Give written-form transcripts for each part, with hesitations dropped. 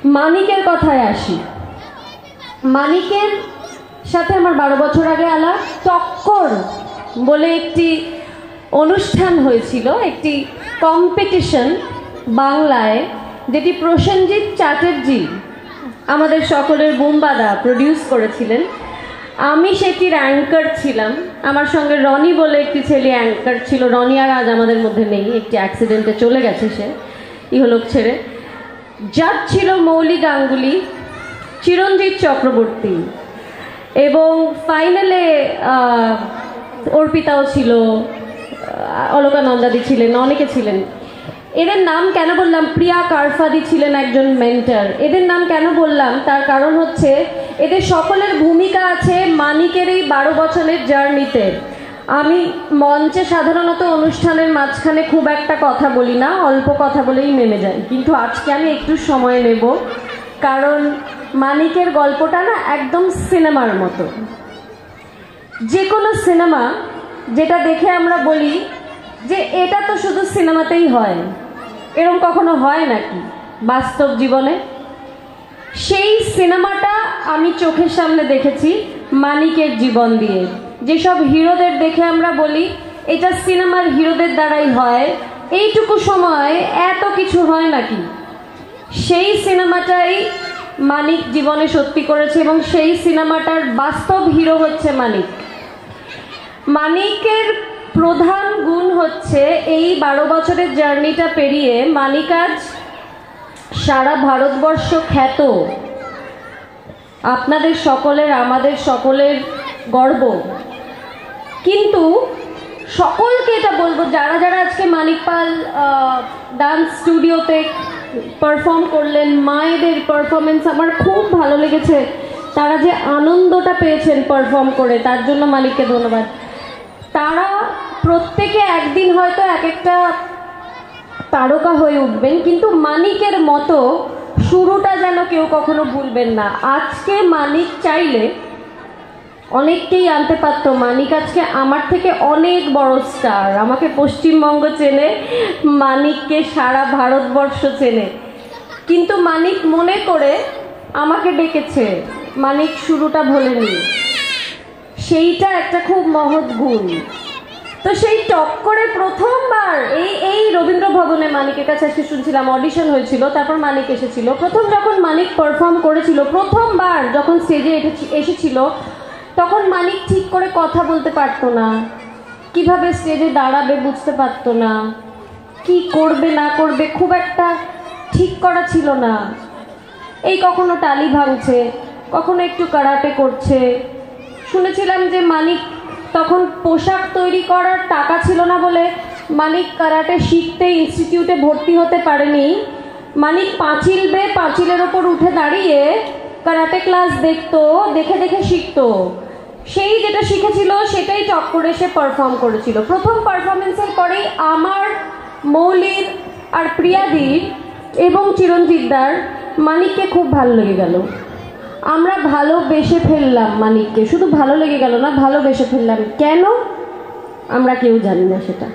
মানিকের কথায় আসি। মানিকের সাথে আমার 12 বছর আগে আলাপ। টক্কর বলে একটি অনুষ্ঠান হয়েছিল, একটি কম্পিটিশন বাংলায়, যেটি প্রসেনজিৎ চ্যাটার্জি আমাদের সকলের বুম্বাদা প্রডিউস করেছিলেন। আমি সেটির অ্যাঙ্কার ছিলাম। আমার সঙ্গে রনি বলে একটি ছেলে অ্যাঙ্কার ছিল। রনি আর আজ আমাদের মধ্যে নেই, একটি অ্যাক্সিডেন্টে চলে গেছে সে ইহলোক ছেড়ে। জাজ ছিল মৌলি গাঙ্গুলি, চিরঞ্জিত চক্রবর্তী এবং ফাইনালে অর্পিতাও ছিল, অলকা নন্দাদি ছিলেন, অনেকে ছিলেন। এদের নাম কেন বললাম? প্রিয়া কারফাদি ছিলেন একজন মেন্টর। এদের নাম কেন বললাম তার কারণ হচ্ছে এদের সকলের ভূমিকা আছে মানিকের এই 12 বছরের জার্নিতে। আমি মঞ্চে সাধারণত অনুষ্ঠানের মাঝখানে খুব একটা কথা বলি না, অল্প কথা বলেই নেমে যাই, কিন্তু আজকে আমি একটু সময় নেব, কারণ মানিকের গল্পটা না একদম সিনেমার মতো। যে কোনো সিনেমা যেটা দেখে আমরা বলি যে এটা তো শুধু সিনেমাতেই হয়, এরকম কখনো হয় নাকি বাস্তব জীবনে? সেই সিনেমাটা আমি চোখের সামনে দেখেছি মানিকের জীবন দিয়ে। যেসব হিরোদের দেখে আমরা বলি এটা সিনেমার হিরোদের দ্বারাই হয়, এইটুকু সময় এত কিছু হয় নাকি, সেই সিনেমাটাই মানিক জীবনে সত্যি করেছে এবং সেই সিনেমাটার বাস্তব হিরো হচ্ছে মানিক। মানিকের প্রধান গুণ হচ্ছে এই 12 বছরের জার্নিটা পেরিয়ে মানিক আজ সারা ভারতবর্ষ খ্যাত। আপনাদের সকলের, আমাদের সকলের গর্ব। কিন্তু সকলকে এটা বলবো, যারা যারা আজকে মানিক পাল ডান্স স্টুডিওতে পারফর্ম করলেন, মায়েদের পারফরমেন্স আমার খুব ভালো লেগেছে। তারা যে আনন্দটা পেয়েছেন পারফর্ম করে, তার জন্য মানিককে ধন্যবাদ। তারা প্রত্যেকে একদিন হয়তো এক একটা তারকা হয়ে উঠবেন, কিন্তু মানিকের মতো শুরুটা যেন কেউ কখনো ভুলবেন না। আজকে মানিক চাইলে অনেককেই আনতে পারতো। মানিক আজকে আমার থেকে অনেক বড় স্টার। আমাকে পশ্চিমবঙ্গ চেনে, মানিককে সারা ভারতবর্ষ চেনে, কিন্তু মানিক মনে করে আমাকে ডেকেছে। মানিক শুরুটা ভোলেনি, সেইটা একটা খুব মহৎ গুণ। তো সেই টক্করে প্রথমবার এই রবীন্দ্র ভবনে মানিকের কাছে আজকে শুনছিলাম অডিশন হয়েছিল, তারপর মানিক এসেছিল। প্রথম যখন মানিক পারফর্ম করেছিল, প্রথমবার যখন স্টেজে এসেছিল, তখন মানিক ঠিক করে কথা বলতে পারতো না, কিভাবে স্টেজে দাঁড়াবে বুঝতে পারতো না, কি করবে না করবে খুব একটা ঠিক করা ছিল না। এই কখনো টালি ভাঙছে, কখনো একটু কারাটে করছে। শুনেছিলাম যে মানিক তখন পোশাক তৈরি করার টাকা ছিল না বলে মানিক কারাটে শিখতে ইনস্টিটিউটে ভর্তি হতে পারেনি। মানিক পাঁচিল বেয়ে পাঁচিলের ওপর উঠে দাঁড়িয়ে কারাটে ক্লাস দেখতো, দেখে দেখে শিখতো। সেই যেটা শিখেছিল সেটাই টক্করে সে পারফর্ম করেছিল। প্রথম পারফরমেন্সের পরেই আমার, মৌলির আর প্রিয়াদির এবং চিরঞ্জিতদার মানিককে খুব ভালো লেগে গেল। আমরা ভালোবেসে ফেললাম মানিককে। শুধু ভালো লেগে গেল না, ভালোবেসে ফেললাম। কেন আমরা কেউ জানি না, সেটা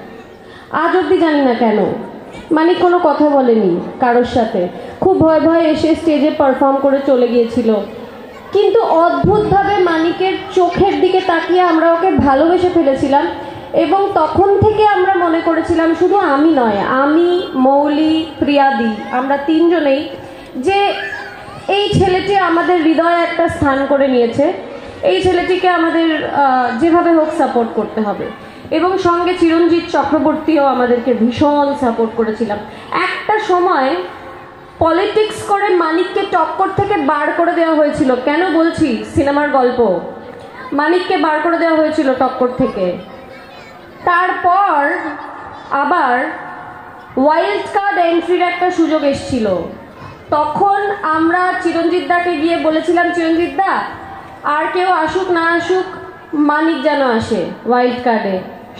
আজ অবধি জানি না কেন। মানিক কোনো কথা বলেনি কারোর সাথে, খুব ভয় ভয় এসে স্টেজে পারফর্ম করে চলে গিয়েছিল। কিন্তু অদ্ভুতভাবে মানিকের চোখের দিকে তাকিয়ে আমরা ওকে ভালোবেসে ফেলেছিলাম এবং তখন থেকে আমরা মনে করেছিলাম, শুধু আমি নয়, আমি, মৌলি, প্রিয়াদি, আমরা তিনজনেই, যে এই ছেলেটি আমাদের হৃদয়ে একটা স্থান করে নিয়েছে। এই ছেলেটিকে আমাদের যেভাবে হোক সাপোর্ট করতে হবে। এবং সঙ্গে চিরঞ্জিত চক্রবর্তীও আমাদেরকে ভীষণ সাপোর্ট করেছিলাম। একটা সময় পলিটিক্স করে মানিককে টক্কর থেকে বার করে দেওয়া হয়েছিল। কেন বলছি? সিনেমার গল্প। মানিককে বার করে দেওয়া হয়েছিল টক্কর থেকে। তারপর আবার ওয়াইল্ড কার্ড এন্ট্রির একটা সুযোগ এসেছিল। তখন আমরা চিরঞ্জিতদাকে গিয়ে বলেছিলাম, চিরঞ্জিতদা আর কেউ আসুক না আসুক, মানিক যেন আসে ওয়াইল্ড কার্ডে।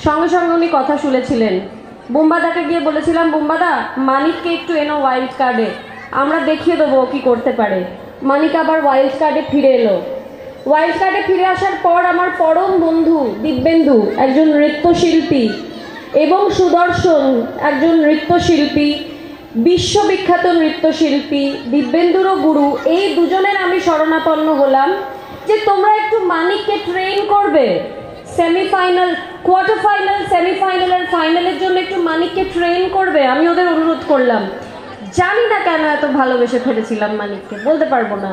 সঙ্গে সঙ্গে উনি কথা শুনেছিলেন। বুম্বাদাকে গিয়ে বলেছিলাম, বুম্বাদা মানিককে একটু এনো ওয়াইল্ড কার্ডে, আমরা দেখিয়ে দেবো কি করতে পারে। মানিক আবার ওয়াইল্ড কার্ডে ফিরে এলো। ওয়াইল্ড কার্ডে ফিরে আসার পর আমার পরম বন্ধু দিব্যেন্দু, একজন নৃত্যশিল্পী, এবং সুদর্শন, একজন নৃত্যশিল্পী, বিশ্ববিখ্যাত নৃত্যশিল্পী দিব্যেন্দুরও গুরু, এই দুজনের আমি শরণাপন্ন হলাম যে তোমরা একটু মানিককে ট্রেন করবে, সেমিফাইনাল, কোয়ার্টার ফাইনাল, সেমিফাইনাল আর ফাইনালের জন্য একটু মানিককে ট্রেন করবে। আমি ওদের অনুরোধ করলাম, জানি না কেন এত ভালোবেসে ফেলেছিলাম মানিককে, বলতে পারবো না।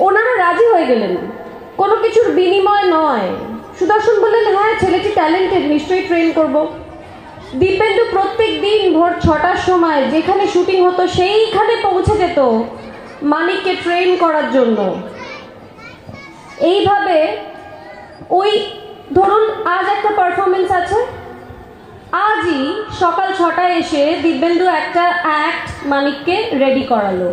ওনারা রাজি হয়ে গেলেন, কোনো কিছুর বিনিময় নয়। সুদর্শন বললেন হ্যাঁ ছেলেটি ট্যালেন্টেড, নিশ্চয়ই ট্রেন করব। দিব্যেন্দু প্রত্যেক দিন ভোর 6টার সময় যেখানে শুটিং হতো সেইখানে পৌঁছে যেত মানিককে ট্রেন করার জন্য। এইভাবে ওই ধরুন আজ একটা পারফরমেন্স আছে, আজই সকাল 6টায় এসে দিব্যেন্দু একটা অ্যাক্ট মানিককে রেডি করালো।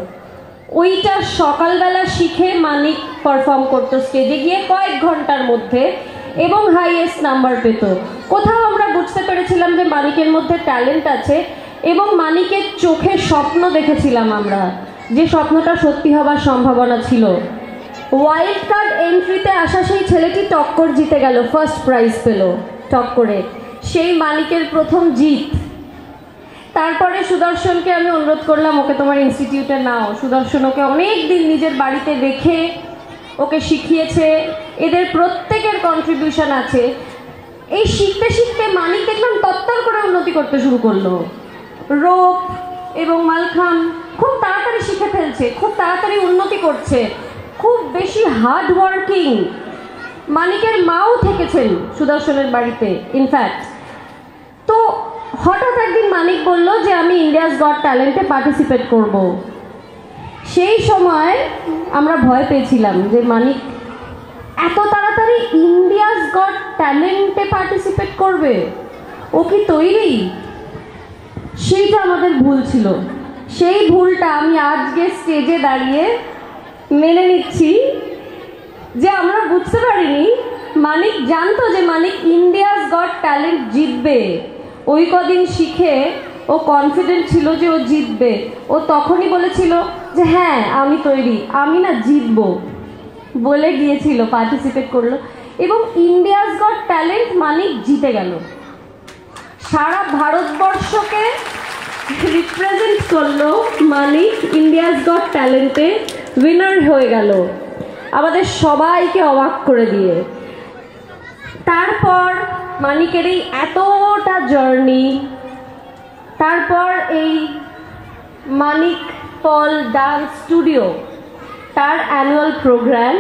ওইটা সকালবেলা শিখে মানিক পারফর্ম করতো স্টেজে গিয়ে কয়েক ঘন্টার মধ্যে এবং হাইয়েস্ট নাম্বার পেত। কোথাও আমরা বুঝতে পেরেছিলাম যে মানিকের মধ্যে ট্যালেন্ট আছে এবং মানিকের চোখে স্বপ্ন দেখেছিলাম আমরা, যে স্বপ্নটা সত্যি হবার সম্ভাবনা ছিল। ওয়াইল্ড কার্ড এন্ট্রিতে আসা সেই ছেলেটি টক্কর জিতে গেল, ফার্স্ট প্রাইজ পেল টক্করে, সেই মানিকের প্রথম জিত। তারপরে সুদর্শনকে আমি অনুরোধ করলাম ওকে তোমার ইনস্টিটিউটে নাও। সুদর্শন ওকে অনেক দিন নিজের বাড়িতে রেখে ওকে শিখিয়েছে, এদের প্রত্যেকের কন্ট্রিবিউশন আছে। এই শিখতে শিখতে মানিক দেখলাম তত্তর করে উন্নতি করতে শুরু করলো। রোপ এবং মালখাম খুব তাড়াতাড়ি শিখে ফেলছে, খুব তাড়াতাড়ি উন্নতি করছে, খুব বেশি হার্ড ওয়ার্কিং। মানিকের মাও থেকেছেন সুদর্শনের বাড়িতে ইনফ্যাক্ট। তো হঠাৎ একদিন মানিক বলল যে আমি ইন্ডিয়াস গট ট্যালেন্টে পার্টিসিপেট করব। সেই সময় আমরা ভয় পেয়েছিলাম যে মানিক এত তাড়াতাড়ি ইন্ডিয়াস গট ট্যালেন্টে পার্টিসিপেট করবে, ও কি তৈরি? সেইটা আমাদের ভুল ছিল। সেই ভুলটা আমি আজকে স্টেজে দাঁড়িয়ে মেনে নিচ্ছি যে আমরা বুঝতে পারিনি। মানিক জানতো যে মানিক ইন্ডিয়াস গট ট্যালেন্ট জিতবে, ওই কদিন শিখে ও কনফিডেন্ট ছিল যে ও জিতবে। ও তখনই বলেছিল যে হ্যাঁ আমি তৈরি, আমি না জিতবো বলে গিয়েছিল, পার্টিসিপেট করলো এবং ইন্ডিয়াস গট ট্যালেন্ট মানিক জিতে গেল। সারা ভারতবর্ষকে রিপ্রেজেন্ট করলো মানিক, ইন্ডিয়াস গট ট্যালেন্টে উইনার হয়ে গেল আমাদের সবাইকে অবাক করে দিয়ে। তারপর মানিকের এই এতটা জার্নি, তারপর এই মানিক পল ডান্স স্টুডিও, তার অ্যানুয়াল প্রোগ্রাম,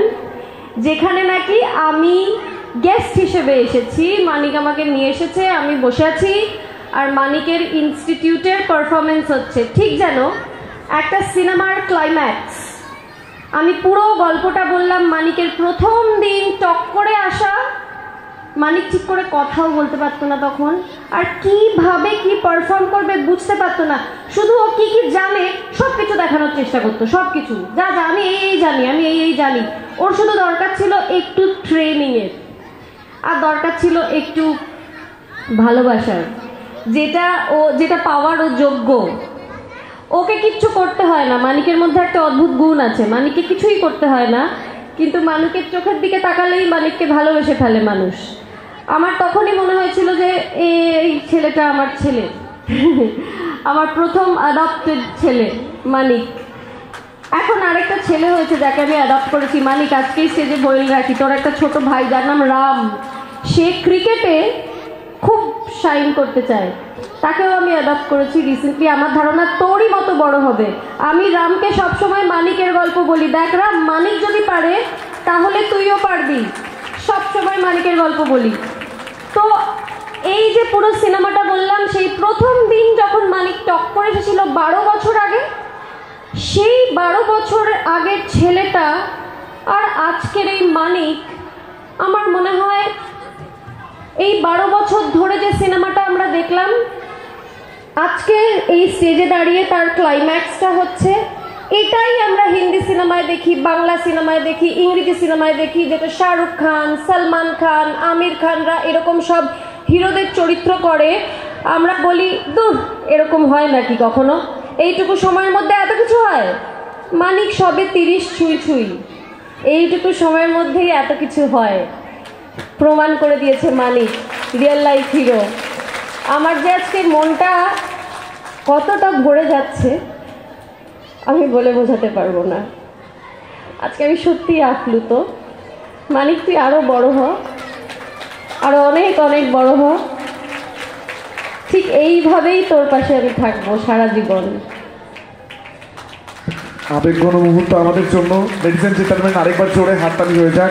যেখানে নাকি আমি গেস্ট হিসেবে এসেছি। মানিক আমাকে নিয়ে এসেছে, আমি বসে আছি আর মানিকের ইনস্টিটিউটের পারফরমেন্স হচ্ছে, ঠিক যেন একটা সিনেমার ক্লাইম্যাক্স। আমি পুরো গল্পটা বললাম। মানিকের প্রথম দিন টক্করে আসা, মানিক ঠিক করে কথাও বলতে পারতো না তখন, আর কিভাবে কি পারফর্ম করবে বুঝতে পারতো না। শুধু ও কি কি জানে সব কিছু দেখানোর চেষ্টা করতো, সব কিছু যা যা আমি এই জানি, আমি এই জানি। ওর শুধু দরকার ছিল একটু ট্রেনিংয়ের, আর দরকার ছিল একটু ভালোবাসার, যেটা পাওয়ার ও যোগ্য। ওকে কিচ্ছু করতে হয় না। মানিকের মধ্যে একটা অদ্ভুত গুণ আছে, মানিককে কিছুই করতে হয় না, কিন্তু মানিকের চোখের দিকে তাকালেই মানিককে ভালোবেসে ফেলে মানুষ। আমার তখনই মনে হয়েছিল যে এই ছেলেটা আমার ছেলে, আমার প্রথম অ্যাডপ্টেড ছেলে মানিক। এখন আরেকটা ছেলে হয়েছে যাকে আমি অ্যাডপ্ট করেছি। মানিক আজকেই স্টেজে বলে রাখি, তোর একটা ছোট ভাই যার নাম রাম, সে ক্রিকেটে খুব শাইন করতে চায়, তাকেও আমি অ্যাডপ্ট করেছি রিসেন্টলি। আমার ধারণা তোরই মতো বড় হবে। আমি রামকে সবসময় মানিকের গল্প বলি, দেখ রাম, মানিক যদি পারে তাহলে তুইও পারবি, সবসময় মানিকের গল্প বলি। তো এই যে পুরো সিনেমাটা বললাম, সেই প্রথম দিন যখন মানিক টক্কর এসেছিল 12 বছর আগে, সেই 12 বছর আগের ছেলেটা আর আজকের এই মানিক, আমার মনে হয় এই 12 বছর ধরে যে সিনেমাটা আমরা দেখলাম, আজকে এই স্টেজে দাঁড়িয়ে তার ক্লাইম্যাক্সটা হচ্ছে। এটাই আমরা হিন্দি সিনেমায় দেখি, বাংলা সিনেমায় দেখি, ইংরেজি সিনেমায় দেখি, যেটা শাহরুখ খান, সলমান খান, আমির খানরা এরকম সব হিরোদের চরিত্র করে। আমরা বলি দূর, এরকম হয় নাকি কখনো, এইটুকু সময়ের মধ্যে এত কিছু হয়? মানিক সবে 30 ছুঁই, এইটুকু সময়ের মধ্যেই এত কিছু হয়, প্রমাণ করে দিয়েছে মানিক, রিয়েল লাইফ হিরো। আমার যে আজকে মনটা কতটা ভরে যাচ্ছে আমি বলে বোঝাতে পারবো না। আজকে আমি সত্যি আপ্লুত। মানিক, তুই আরো বড় হ, আরো অনেক অনেক বড় হ। ঠিক এইভাবেই তোর পাশে আমি থাকবো সারা জীবন। আবেগঘন মুহূর্ত আমাদের জন্য। লেডিস এন্ড জেন্টলম্যান, আরেকবার জোরে হাততালি হয়ে যাক।